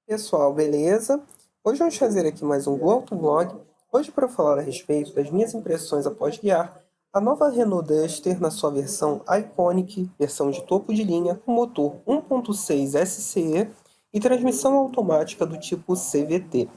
Pessoal, beleza? Hoje vamos fazer aqui mais um Vlog. Hoje para falar a respeito das minhas impressões após guiar a nova Renault Duster na sua versão Iconic, versão de topo de linha, com motor 1.6 SCE e transmissão automática do tipo CVT.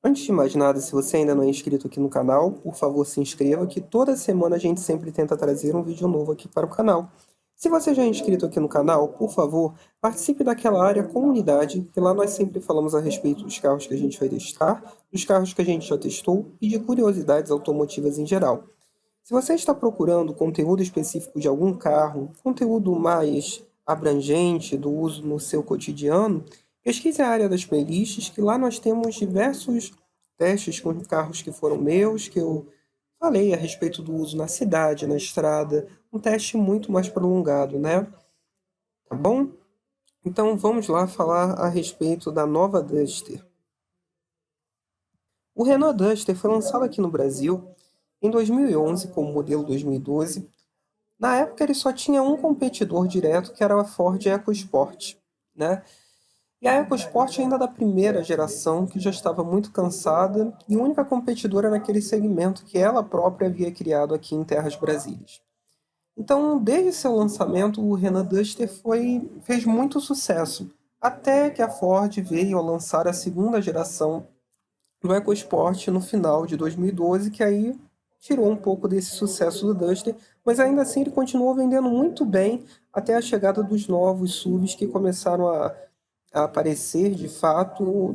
Antes de mais nada, se você ainda não é inscrito aqui no canal, por favor se inscreva, que toda semana a gente sempre tenta trazer um vídeo novo aqui para o canal. Se você já é inscrito aqui no canal, por favor, participe daquela área comunidade, que lá nós sempre falamos a respeito dos carros que a gente vai testar, dos carros que a gente já testou e de curiosidades automotivas em geral. Se você está procurando conteúdo específico de algum carro, conteúdo mais abrangente do uso no seu cotidiano, pesquise a área das playlists, que lá nós temos diversos testes com carros que foram meus, que eu falei a respeito do uso na cidade, na estrada, um teste muito mais prolongado, né? Tá bom? Então vamos lá falar a respeito da nova Duster. O Renault Duster foi lançado aqui no Brasil em 2011 com o modelo 2012. Na época ele só tinha um competidor direto, que era a Ford EcoSport, né? E a EcoSport ainda da primeira geração, que já estava muito cansada, e única competidora naquele segmento que ela própria havia criado aqui em terras brasileiras. Então, desde seu lançamento, o Renault Duster fez muito sucesso, até que a Ford veio a lançar a segunda geração do EcoSport no final de 2012, que aí tirou um pouco desse sucesso do Duster, mas ainda assim ele continuou vendendo muito bem até a chegada dos novos SUVs que começaram a aparecer de fato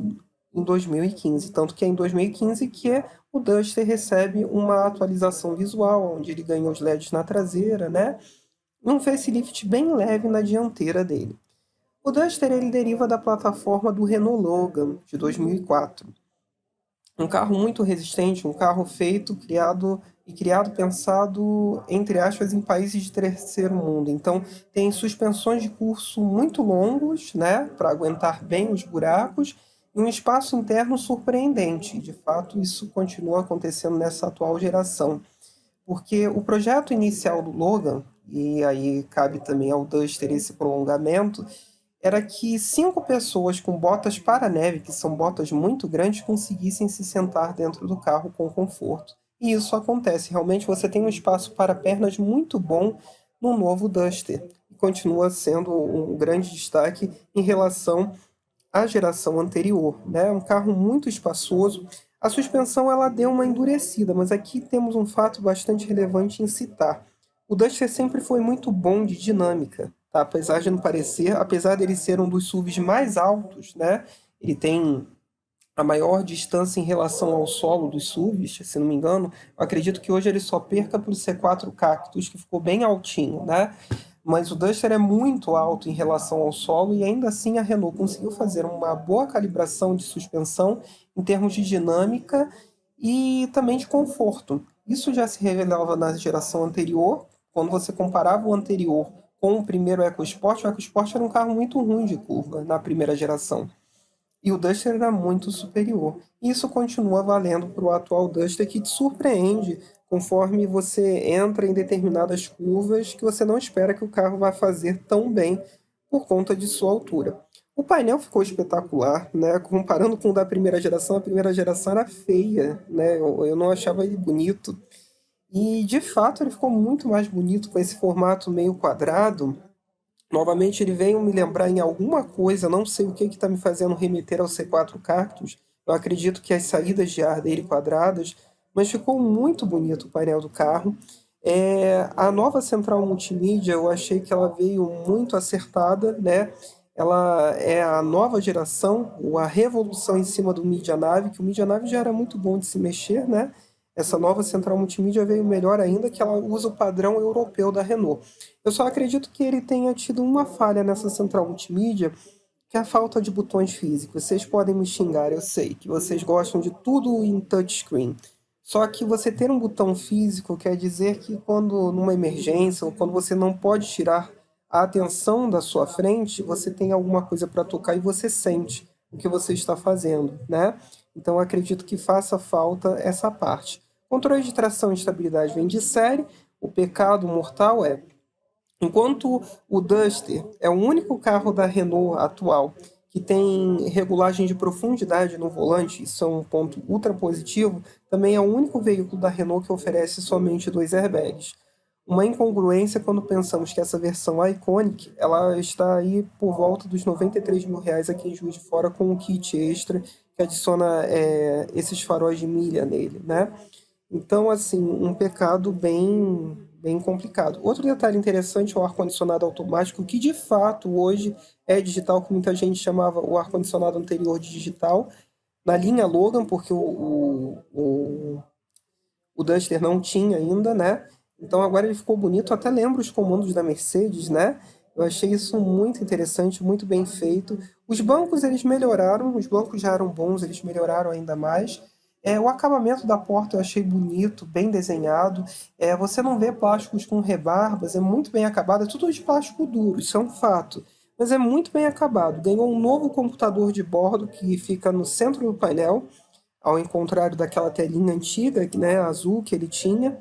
em 2015. Tanto que é em 2015 que o Duster recebe uma atualização visual, onde ele ganha os LEDs na traseira, né? Um facelift bem leve na dianteira dele. O Duster ele deriva da plataforma do Renault Logan, de 2004. Um carro muito resistente, um carro pensado, entre aspas, em países de terceiro mundo. Então, tem suspensões de curso muito longos, né, para aguentar bem os buracos, e um espaço interno surpreendente. De fato, isso continua acontecendo nessa atual geração. Porque o projeto inicial do Logan, e aí cabe também ao Duster esse prolongamento, era que 5 pessoas com botas para neve, que são botas muito grandes, conseguissem se sentar dentro do carro com conforto. E isso acontece. Realmente você tem um espaço para pernas muito bom no novo Duster. E continua sendo um grande destaque em relação à geração anterior, né? Um carro muito espaçoso. A suspensão ela deu uma endurecida, mas aqui temos um fato bastante relevante em citar. O Duster sempre foi muito bom de dinâmica, tá? Apesar de não parecer, apesar dele ser um dos SUVs mais altos, né? Ele tem a maior distância em relação ao solo dos SUVs, se não me engano. Eu acredito que hoje ele só perca para o C4 Cactus, que ficou bem altinho, né? Mas o Duster é muito alto em relação ao solo e ainda assim a Renault conseguiu fazer uma boa calibração de suspensão em termos de dinâmica e também de conforto. Isso já se revelava na geração anterior, quando você comparava o anterior com o primeiro EcoSport. O EcoSport era um carro muito ruim de curva na primeira geração. E o Duster era muito superior. E isso continua valendo para o atual Duster, que te surpreende conforme você entra em determinadas curvas que você não espera que o carro vá fazer tão bem por conta de sua altura. O painel ficou espetacular, né? Comparando com o da primeira geração, a primeira geração era feia, né? Eu não achava ele bonito. E de fato ele ficou muito mais bonito com esse formato meio quadrado. Novamente ele veio me lembrar em alguma coisa, não sei o que está me fazendo remeter ao C4 Cactus. Eu acredito que as saídas de ar dele quadradas, mas ficou muito bonito o painel do carro. A nova central multimídia, eu achei que ela veio muito acertada, né? Ela é a nova geração, ou a revolução em cima do Media Nav, que o Media Nav já era muito bom de se mexer, né? Essa nova central multimídia veio melhor ainda, que ela usa o padrão europeu da Renault. Eu só acredito que ele tenha tido uma falha nessa central multimídia, que é a falta de botões físicos. Vocês podem me xingar, eu sei que vocês gostam de tudo em touchscreen. Só que você ter um botão físico quer dizer que quando numa emergência ou quando você não pode tirar a atenção da sua frente, você tem alguma coisa para tocar e você sente o que você está fazendo, né? Então eu acredito que faça falta essa parte. Controle de tração e estabilidade vem de série. O pecado mortal é, enquanto o Duster é o único carro da Renault atual que tem regulagem de profundidade no volante, isso é um ponto ultra positivo, também é o único veículo da Renault que oferece somente 2 airbags. Uma incongruência quando pensamos que essa versão Iconic, ela está aí por volta dos R$ 93.000 aqui em Juiz de Fora com um kit extra que adiciona esses faróis de milha nele, né? Então, assim, um pecado bem complicado. Outro detalhe interessante é o ar-condicionado automático, que de fato hoje é digital, que muita gente chamava o ar-condicionado anterior de digital, na linha Logan, porque o Duster não tinha ainda, né? Então agora ele ficou bonito, até lembra os comandos da Mercedes, né? Eu achei isso muito interessante, muito bem feito. Os bancos eles melhoraram, os bancos já eram bons, eles melhoraram ainda mais. O acabamento da porta eu achei bonito, bem desenhado. Você não vê plásticos com rebarbas, é muito bem acabado, é tudo de plástico duro, isso é um fato. Mas é muito bem acabado. Ganhou um novo computador de bordo que fica no centro do painel, ao contrário daquela telinha antiga, né, azul que ele tinha.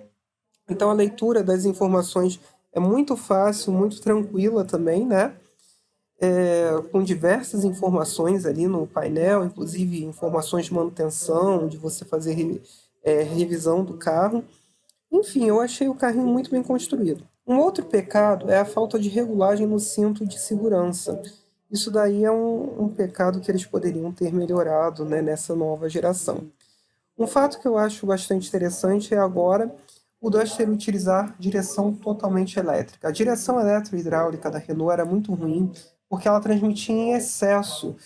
Então a leitura das informações é muito fácil, muito tranquila também, né? Com diversas informações ali no painel, inclusive informações de manutenção, de você fazer revisão do carro. Enfim, eu achei o carrinho muito bem construído. Um outro pecado é a falta de regulagem no cinto de segurança. Isso daí é um pecado que eles poderiam ter melhorado, né, nessa nova geração. Um fato que eu acho bastante interessante é agora o Duster utilizar direção totalmente elétrica. A direção eletro-hidráulica da Renault era muito ruim porque ela transmitia em excesso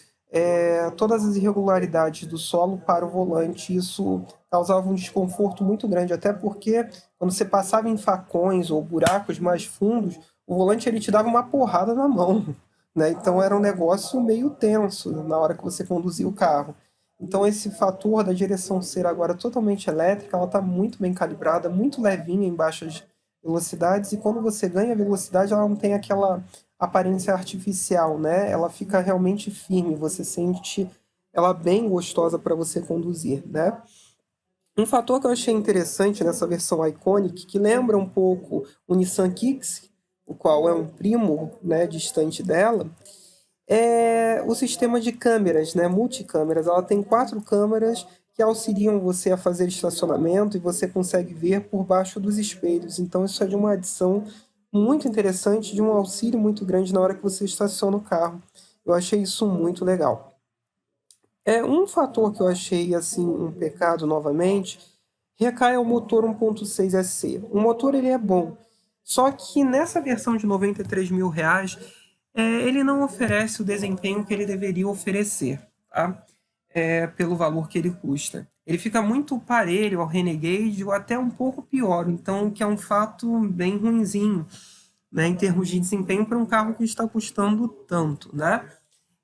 todas as irregularidades do solo para o volante. Isso causava um desconforto muito grande, até porque quando você passava em facões ou buracos mais fundos, o volante ele te dava uma porrada na mão, né? Então era um negócio meio tenso na hora que você conduzia o carro. Então esse fator da direção ser agora totalmente elétrica, ela está muito bem calibrada, muito levinha em baixas velocidades, e quando você ganha velocidade, ela não tem aquela aparência artificial, né? Ela fica realmente firme, você sente ela bem gostosa para você conduzir, né? Um fator que eu achei interessante nessa versão Iconic, que lembra um pouco o Nissan Kicks, o qual é um primo, né, distante dela, é o sistema de câmeras, né, multicâmeras. Ela tem 4 câmeras que auxiliam você a fazer estacionamento e você consegue ver por baixo dos espelhos. Então isso é de uma adição muito interessante, de um auxílio muito grande na hora que você estaciona o carro. Eu achei isso muito legal. Um fator que eu achei assim um pecado novamente recai ao motor 1.6 SC. O motor ele é bom, só que nessa versão de R$ 93.000 ele não oferece o desempenho que ele deveria oferecer, tá? Pelo valor que ele custa. Ele fica muito parelho ao Renegade ou até um pouco pior, então que é um fato bem ruinzinho, né, em termos de desempenho para um carro que está custando tanto, né?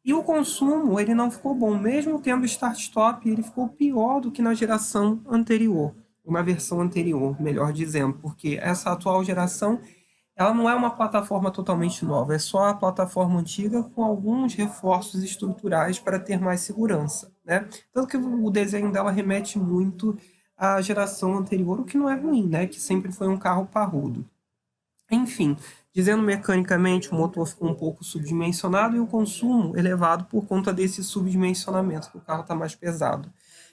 E o consumo, ele não ficou bom. Mesmo tendo start-stop, ele ficou pior do que na geração anterior. Na versão anterior, melhor dizendo. Porque essa atual geração, ela não é uma plataforma totalmente nova. É só a plataforma antiga com alguns reforços estruturais para ter mais segurança, né? Tanto que o desenho dela remete muito à geração anterior, o que não é ruim, né? Que sempre foi um carro parrudo. Enfim, dizendo mecanicamente, o motor ficou um pouco subdimensionado e o consumo elevado por conta desse subdimensionamento, que o carro está mais pesado.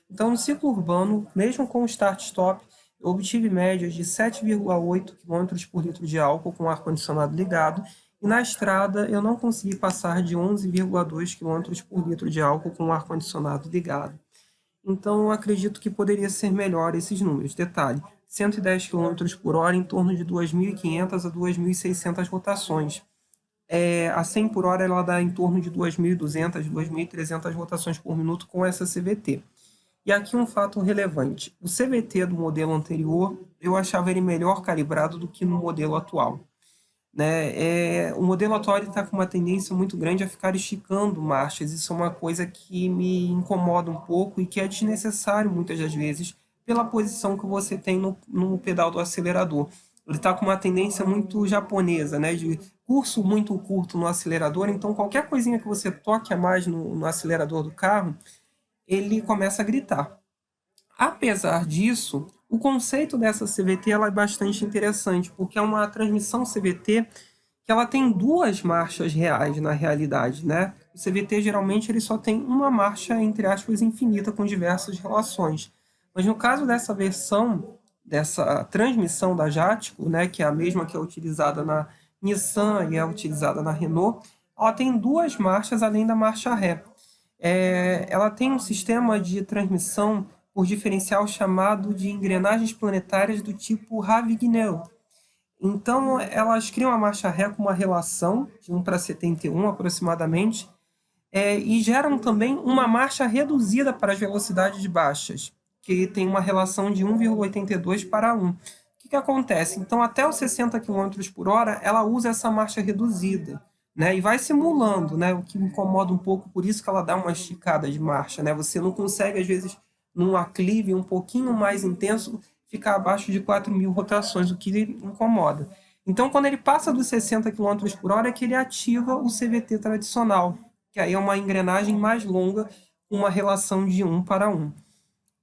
Então, no ciclo urbano, mesmo com o start-stop, eu obtive médias de 7,8 km por litro de álcool com o ar-condicionado ligado, e na estrada eu não consegui passar de 11,2 km por litro de álcool com o ar-condicionado ligado. Então, eu acredito que poderia ser melhor esses números. Detalhe, 110 km por hora em torno de 2.500 a 2.600 rotações. A 100 por hora ela dá em torno de 2.200, 2.300 rotações por minuto com essa CVT. E aqui um fato relevante. O CVT do modelo anterior, eu achava ele melhor calibrado do que no modelo atual, né? O modelo atual está com uma tendência muito grande a ficar esticando marchas. Isso é uma coisa que me incomoda um pouco e que é desnecessário muitas das vezes pela posição que você tem no pedal do acelerador. Ele está com uma tendência muito japonesa, né? De curso muito curto no acelerador, então qualquer coisinha que você toque a mais no acelerador do carro, ele começa a gritar. Apesar disso, o conceito dessa CVT ela é bastante interessante, porque é uma transmissão CVT que ela tem 2 marchas reais na realidade, né? O CVT geralmente ele só tem uma marcha, entre aspas, infinita com diversas relações. Mas no caso dessa versão, dessa transmissão da Jatco, né, que é a mesma que é utilizada na Nissan e é utilizada na Renault, ela tem duas marchas além da marcha ré. Ela tem um sistema de transmissão por diferencial chamado de engrenagens planetárias do tipo Ravigneux. Então, elas criam a marcha ré com uma relação de 1:71 aproximadamente, e geram também uma marcha reduzida para as velocidades baixas, que tem uma relação de 1,82:1. O que acontece? Então, até os 60 km por hora, ela usa essa marcha reduzida, né? E vai simulando, né? O que me incomoda um pouco, por isso que ela dá uma esticada de marcha, né? Você não consegue, às vezes, num aclive um pouquinho mais intenso, ficar abaixo de 4.000 rotações, o que incomoda. Então, quando ele passa dos 60 km por hora, é que ele ativa o CVT tradicional, que aí é uma engrenagem mais longa, com uma relação de 1:1.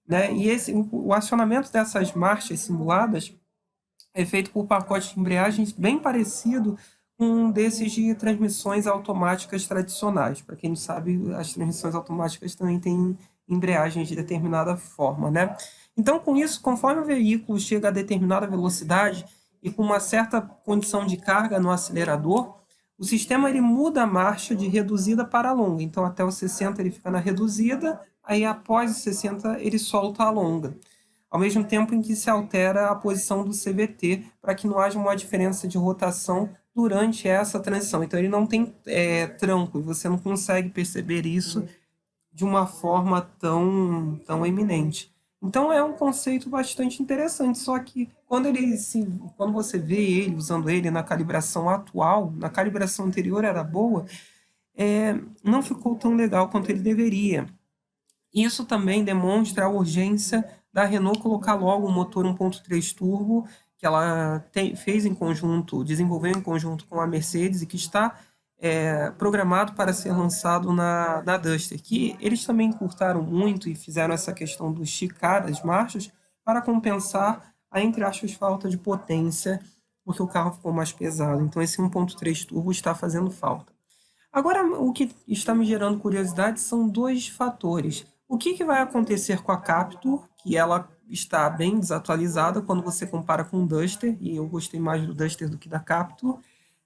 Né? E o acionamento dessas marchas simuladas é feito por pacote de embreagens bem parecido com um desses de transmissões automáticas tradicionais. Para quem não sabe, as transmissões automáticas também têm embreagens de determinada forma, né? Então, com isso, conforme o veículo chega a determinada velocidade e com uma certa condição de carga no acelerador, o sistema ele muda a marcha de reduzida para longa. Então, até os 60 ele fica na reduzida, aí após os 60 ele solta a longa, ao mesmo tempo em que se altera a posição do CVT para que não haja uma diferença de rotação durante essa transição. Então, ele não tem tranco e você não consegue perceber isso de uma forma tão eminente. Então, é um conceito bastante interessante, só que quando você vê ele, usando ele na calibração atual, na calibração anterior era boa, não ficou tão legal quanto ele deveria. Isso também demonstra a urgência da Renault colocar logo um motor 1.3 turbo, que ela fez em conjunto, desenvolveu em conjunto com a Mercedes e que está programado para ser lançado na Duster, que eles também encurtaram muito e fizeram essa questão do esticar as marchas para compensar a, entre aspas, falta de potência, porque o carro ficou mais pesado. Então esse 1.3 turbo está fazendo falta. Agora, o que está me gerando curiosidade são dois fatores. O que vai acontecer com a Captur, que ela está bem desatualizada quando você compara com o Duster, e eu gostei mais do Duster do que da Captur,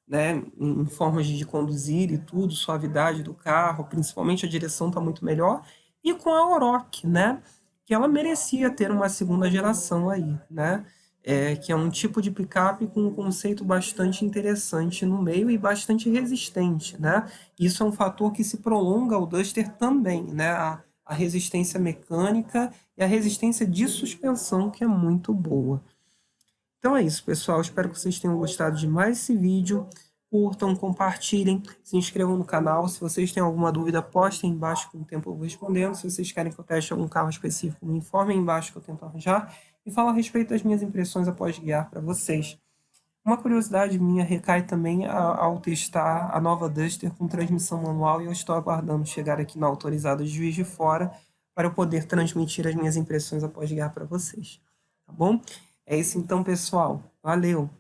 né, em formas de conduzir e tudo, suavidade do carro, principalmente a direção está muito melhor, e com a Oroch, né, que ela merecia ter uma segunda geração aí, né, que é um tipo de picape com um conceito bastante interessante no meio e bastante resistente, né, isso é um fator que se prolonga ao Duster também, né, a resistência mecânica e a resistência de suspensão, que é muito boa. Então é isso, pessoal. Espero que vocês tenham gostado de mais esse vídeo. Curtam, compartilhem, se inscrevam no canal. Se vocês têm alguma dúvida, postem embaixo, com o tempo eu vou respondendo. Se vocês querem que eu teste algum carro específico, me informem embaixo que eu tento arranjar. E falo a respeito das minhas impressões após guiar para vocês. Uma curiosidade minha recai também ao testar a nova Duster com transmissão manual e eu estou aguardando chegar aqui na autorizada de Juiz de Fora para eu poder transmitir as minhas impressões após guiar para vocês. Tá bom? É isso então, pessoal. Valeu!